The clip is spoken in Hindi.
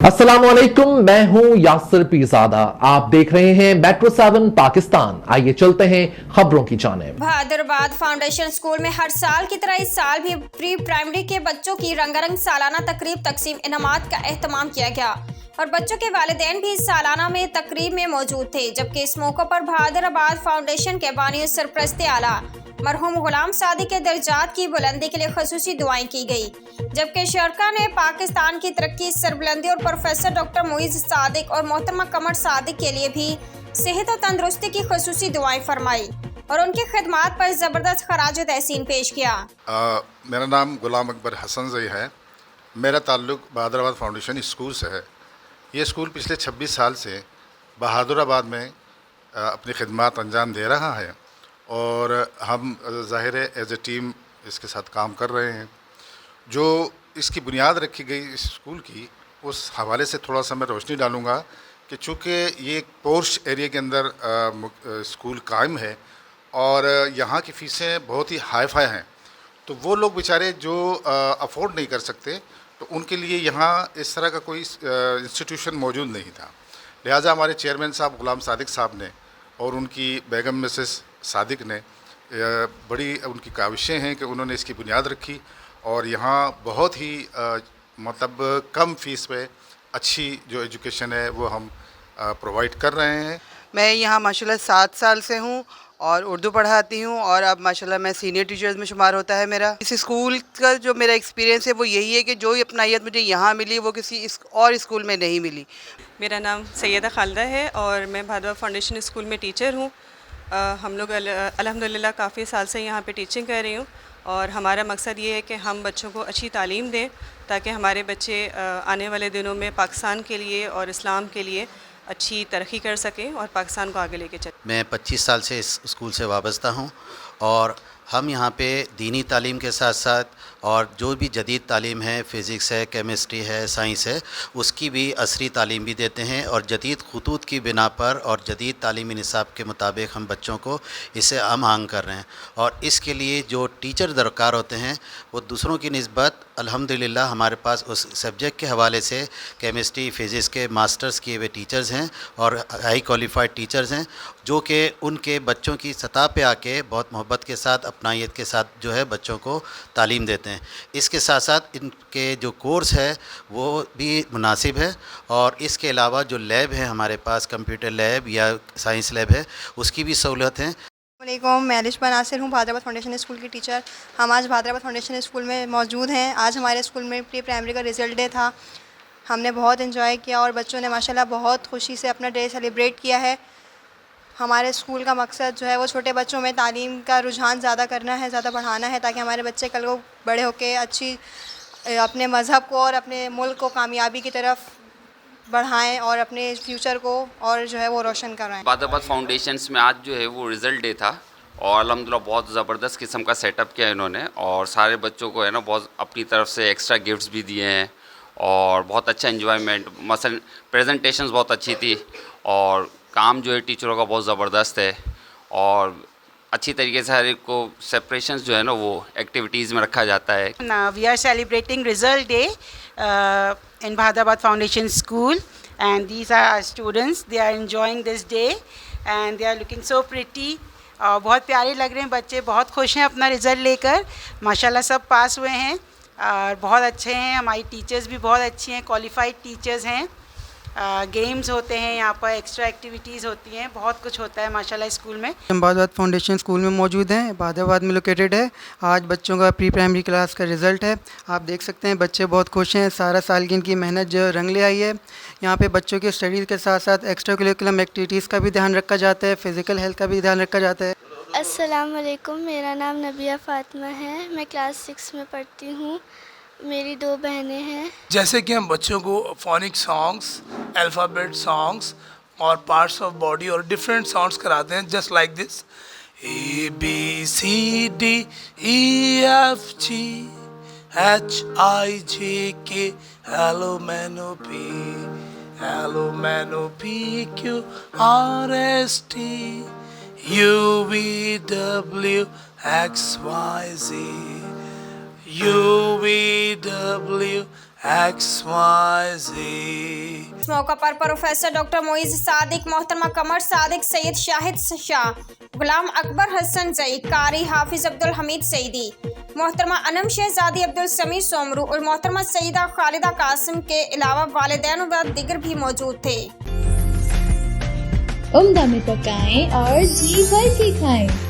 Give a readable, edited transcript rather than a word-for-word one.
अस्सलामुअलैकुम, मैं हूं यासिर पीरजादा। आप देख रहे हैं मेट्रो 7 पाकिस्तान। आइए चलते हैं खबरों की जानिब। बहादुराबाद फाउंडेशन स्कूल में हर साल की तरह इस साल भी प्री प्राइमरी के बच्चों की रंगारंग सालाना तकरीब तकसीम इनामात का एहतमाम किया गया और बच्चों के वालिदैन भी इस सालाना में तकरीब में मौजूद थे। जबकि इस मौके पर बहादुराबाद फाउंडेशन के बानी सरपरस्ते आला मरहूम गुलाम सादिक के दर्जात की बुलंदी के लिए खसूसी दुआएं की गई। जबकि शरका ने पाकिस्तान की तरक्की, सरबुलंदी और प्रोफेसर डॉक्टर मोइज सादिक और मोहतरमा कमर सादिक के लिए भी सेहत और तंदुरुस्ती की खसूसी दुआएं फरमाई और उनकी खिदमात पर ज़बरदस्त खराज तहसीन पेश किया। मेरा नाम गुलाम अकबर हसन जई है। मेरा ताल्लुक़ बहादुराबाद फाउंडेशन स्कूल से है। ये स्कूल पिछले 26 साल से बहादुराबाद में अपनी खिदमत अंजाम दे रहा है और हम ज़ाहिर है एज ए टीम इसके साथ काम कर रहे हैं। जो इसकी बुनियाद रखी गई इस स्कूल की, उस हवाले से थोड़ा सा मैं रोशनी डालूँगा कि चूँकि ये एक पोर्श एरिया के अंदर स्कूल कायम है और यहाँ की फ़ीसें बहुत ही हाई फाई हैं, तो वो लोग बेचारे जो अफोर्ड नहीं कर सकते, तो उनके लिए यहाँ इस तरह का कोई इंस्टीट्यूशन मौजूद नहीं था। लिहाजा हमारे चेयरमैन साहब गुलाम सादिक साहब ने और उनकी बेगम मिसेस सादिक ने बड़ी उनकी काविशें हैं कि उन्होंने इसकी बुनियाद रखी और यहाँ बहुत ही मतलब कम फ़ीस पे अच्छी जो एजुकेशन है वो हम प्रोवाइड कर रहे हैं। मैं यहाँ माशाल्लाह 7 साल से हूँ और उर्दू पढ़ाती हूँ और अब माशाल्लाह मैं सीनियर टीचर्स में शुमार होता है मेरा। इस स्कूल का जो मेरा एक्सपीरियंस है वो यही है कि जो अपनायत मुझे यहाँ मिली वो किसी और स्कूल में नहीं मिली। मेरा नाम सैयदा खालिदा है और मैं बहादुराबाद फाउंडेशन स्कूल में टीचर हूँ। हम लोग अल्हम्दुलिल्लाह काफ़ी साल से यहाँ पे टीचिंग कर रही हूँ और हमारा मकसद ये है कि हम बच्चों को अच्छी तालीम दें ताकि हमारे बच्चे आने वाले दिनों में पाकिस्तान के लिए और इस्लाम के लिए अच्छी तरक्की कर सकें और पाकिस्तान को आगे लेके चलें। मैं 25 साल से इस स्कूल से वाबस्ता हूँ और हम यहाँ पे दीनी तालीम के साथ साथ और जो भी जदीद तालीम है, फ़िज़िक्स है, केमिस्ट्री है, साइंस है, उसकी भी असरी तालीम भी देते हैं और जदीद खतूत की बिना पर और जदीद तालीमी निसाब के मुताबिक हम बच्चों को इसे हम आंग कर रहे हैं। और इसके लिए जो टीचर दरकार होते हैं वो दूसरों की निस्बत अल्हम्दुलिल्लाह हमारे पास उस सब्जेक्ट के हवाले से केमिस्ट्री, फ़िज़िक्स के मास्टर्स किए हुए टीचर्स हैं और हाई क्वालिफाइड टीचर्स हैं जो कि उनके बच्चों की सतह पे आके बहुत मोहब्बत के साथ, अपनायत के साथ जो है बच्चों को तालीम देते हैं। इसके साथ साथ इनके जो कोर्स है वो भी मुनासिब है और इसके अलावा जो लैब है हमारे पास, कंप्यूटर लैब या साइंस लैब है, उसकी भी सहूलत है। वालेकुम, मैं अलिशा नासिर हूँ, बहादुराबाद फाउंडेशन स्कूल की टीचर। हम आज बहादुराबाद फाउंडेशन स्कूल में मौजूद हैं। आज हमारे स्कूल में प्री प्राइमरी का रिज़ल्ट डे था। हमने बहुत एंजॉय किया और बच्चों ने माशाल्लाह बहुत खुशी से अपना डे सेलिब्रेट किया है। हमारे स्कूल का मकसद जो है वो छोटे बच्चों में तालीम का रुझान ज़्यादा करना है, ज़्यादा बढ़ाना है ताकि हमारे बच्चे कल को बड़े होकर अच्छी अपने मज़हब को और अपने मुल्क को कामयाबी की तरफ बढ़ाएं और अपने फ्यूचर को और जो है वो रोशन कराएं। बहादुराबाद फाउंडेशंस में आज जो है वो रिज़ल्ट डे था और अल्हम्दुलिल्लाह बहुत ज़बरदस्त किस्म का सेटअप किया इन्होंने और सारे बच्चों को है ना बहुत अपनी तरफ से एक्स्ट्रा गिफ्ट्स भी दिए हैं और बहुत अच्छा एंजॉयमेंट, मसलन प्रेजेंटेशंस बहुत अच्छी थी और काम जो है टीचरों का बहुत ज़बरदस्त है और अच्छी तरीके से हर एक को सेपरेशंस जो है ना वो एक्टिविटीज़ में रखा जाता है। Now we are celebrating result day in Bhadrabad Foundation School and these are our students. They are enjoying this day and they are looking so pretty. बहुत प्यारे लग रहे हैं बच्चे, बहुत खुश हैं अपना रिज़ल्ट लेकर। माशाल्लाह सब पास हुए हैं और बहुत अच्छे हैं। हमारी टीचर्स भी बहुत अच्छी हैं, क्वालिफाइड टीचर्स हैं। गेम्स होते हैं यहाँ पर, एक्स्ट्रा एक्टिविटीज़ होती हैं, बहुत कुछ होता है माशाल्लाह स्कूल में। हम बहादुराबाद फाउंडेशन स्कूल में मौजूद हैं, बहादुराबाद में लोकेटेड है। आज बच्चों का प्री प्राइमरी क्लास का रिज़ल्ट है। आप देख सकते हैं बच्चे बहुत खुश हैं। सारा साल की इनकी मेहनत जो रंग ले आई है। यहाँ पे बच्चों की स्टडीज़ के साथ साथ एक्स्ट्रा करिकुलम एक्टिविटीज़ का भी ध्यान रखा जाता है, फ़िज़िकल हेल्थ का भी ध्यान रखा जाता है। अस्सलाम वालेकुम, मेरा नाम नबिया फ़ातिमा है। मैं क्लास 6 में पढ़ती हूँ। मेरी 2 बहनें हैं। जैसे कि हम बच्चों को फोनिक सॉन्ग्स, अल्फ़ाबेट सॉन्ग्स और पार्ट्स ऑफ बॉडी और डिफरेंट साउंड्स कराते हैं, just like this ABCDEFGHIJK LMNOP UVWXYZ UVWXYZ XYZ। इस मौका पर प्रोफेसर डॉक्टर मोइज सादिक, मोहतरमा कमर सादिक, सैयद शाहिद शाह, गुलाम अकबर हसन जई, कारी हाफिज अब्दुल हमीद सईदी, मोहतरमा अनम शहजादी, अब्दुल समीर सोमरू और मोहतरमा सईदा खालिदा कासिम के अलावा वालिदैन व दीगर भी मौजूद थे। उम्दा में पकाएं और जी भर के खाएं।